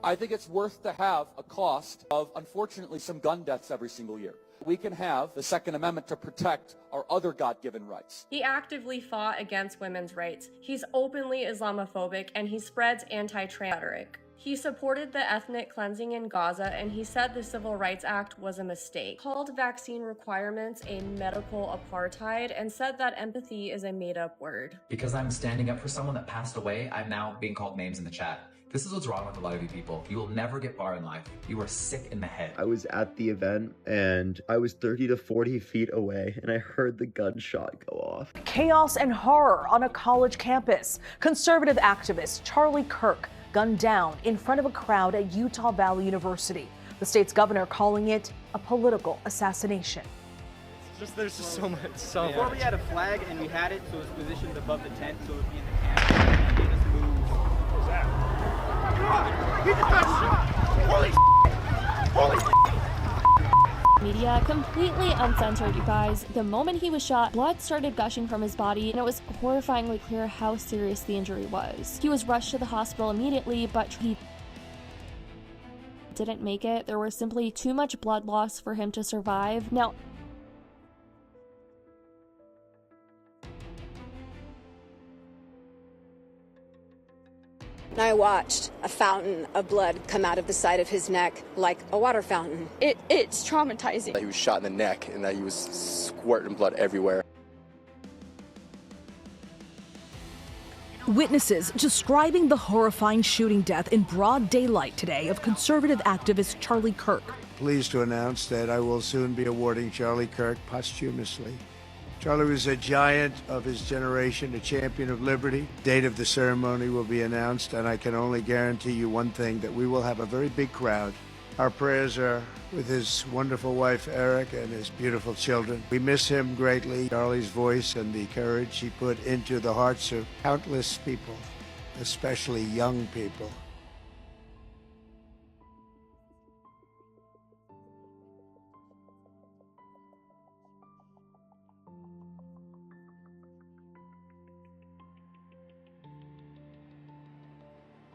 I think it's worth to have a cost of, unfortunately, some gun deaths every single year. We can have the Second Amendment to protect our other God-given rights. He actively fought against women's rights. He's openly Islamophobic, and he spreads anti-trans rhetoric. He supported the ethnic cleansing in Gaza, and he said the Civil Rights Act was a mistake. He called vaccine requirements a medical apartheid and said that empathy is a made-up word. Because I'm standing up for someone that passed away, I'm now being called names in the chat. This is what's wrong with a lot of you people. You will never get far in life. You are sick in the head. I was at the event and I was 30 to 40 feet away and I heard the gunshot go off. Chaos and horror on a college campus. Conservative activist Charlie Kirk gunned down in front of a crowd at Utah Valley University. The state's governor calling it a political assassination. There's just so much. Before we had a flag and we had it so it was positioned above the tent so it would be in the camp. They just moved. What was that? God, he just got shot! Holy Media completely uncensored, you guys. The moment he was shot, blood started gushing from his body, and it was horrifyingly clear how serious the injury was. He was rushed to the hospital immediately, but he didn't make it. There was simply too much blood loss for him to survive. Now, I watched a fountain of blood come out of the side of his neck like a water fountain. It's traumatizing. He was shot in the neck and that he was squirting blood everywhere. Witnesses describing the horrifying shooting death in broad daylight today of conservative activist Charlie Kirk. Pleased to announce that I will soon be awarding Charlie Kirk posthumously. Charlie was a giant of his generation, a champion of liberty. Date of the ceremony will be announced, and I can only guarantee you one thing, that we will have a very big crowd. Our prayers are with his wonderful wife, Eric, and his beautiful children. We miss him greatly. Charlie's voice and the courage he put into the hearts of countless people, especially young people.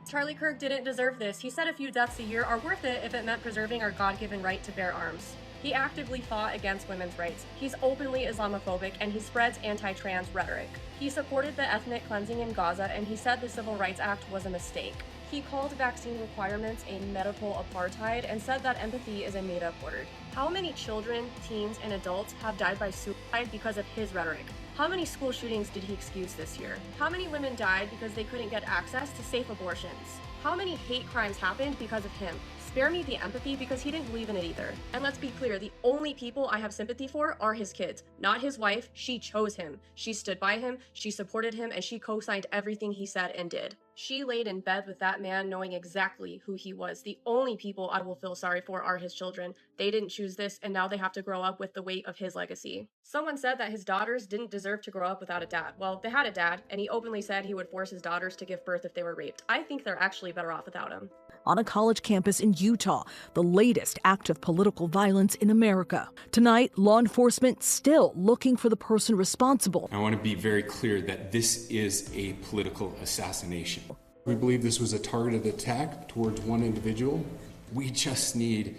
Charlie Kirk didn't deserve this. He said a few deaths a year are worth it if it meant preserving our God-given right to bear arms. He actively fought against women's rights. He's openly Islamophobic, and he spreads anti-trans rhetoric. He supported the ethnic cleansing in Gaza, and he said the Civil Rights Act was a mistake. He called vaccine requirements a medical apartheid and said that empathy is a made-up word. How many children, teens, and adults have died by suicide because of his rhetoric? How many school shootings did he excuse this year? How many women died because they couldn't get access to safe abortions? How many hate crimes happened because of him? Spare me the empathy, because he didn't believe in it either. And let's be clear, the only people I have sympathy for are his kids, not his wife. She chose him. She stood by him, she supported him, and she co-signed everything he said and did. She laid in bed with that man knowing exactly who he was. The only people I will feel sorry for are his children. They didn't choose this, and now they have to grow up with the weight of his legacy. Someone said that his daughters didn't deserve to grow up without a dad. Well, they had a dad, and he openly said he would force his daughters to give birth if they were raped. I think they're actually better off without him. On a college campus in Utah, the latest act of political violence in America. Tonight, law enforcement still looking for the person responsible. I want to be very clear that this is a political assassination. We believe this was a targeted attack towards one individual. We just need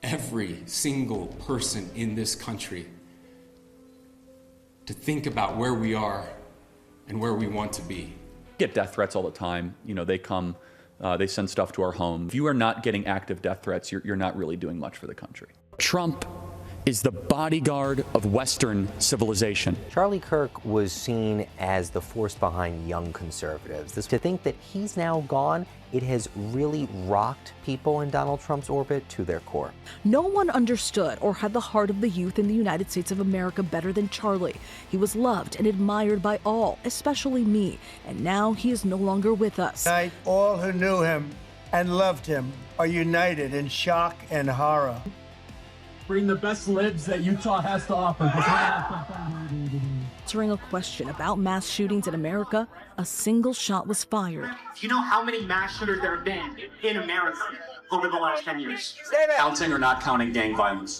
every single person in this country to think about where we are and where we want to be. Get death threats all the time. You know, they come, they send stuff to our home. If you are not getting active death threats, you're not really doing much for the country. Trump is the bodyguard of Western civilization. Charlie Kirk was seen as the force behind young conservatives. To think that he's now gone, it has really rocked people in Donald Trump's orbit to their core. No one understood or had the heart of the youth in the United States of America better than Charlie. He was loved and admired by all, especially me, and now he is no longer with us. Tonight, all who knew him and loved him are united in shock and horror. Bring the best libs that Utah has to offer. Answering a question about mass shootings in America, a single shot was fired. Do you know how many mass shooters there have been in America over the last 10 years? Counting or not counting gang violence?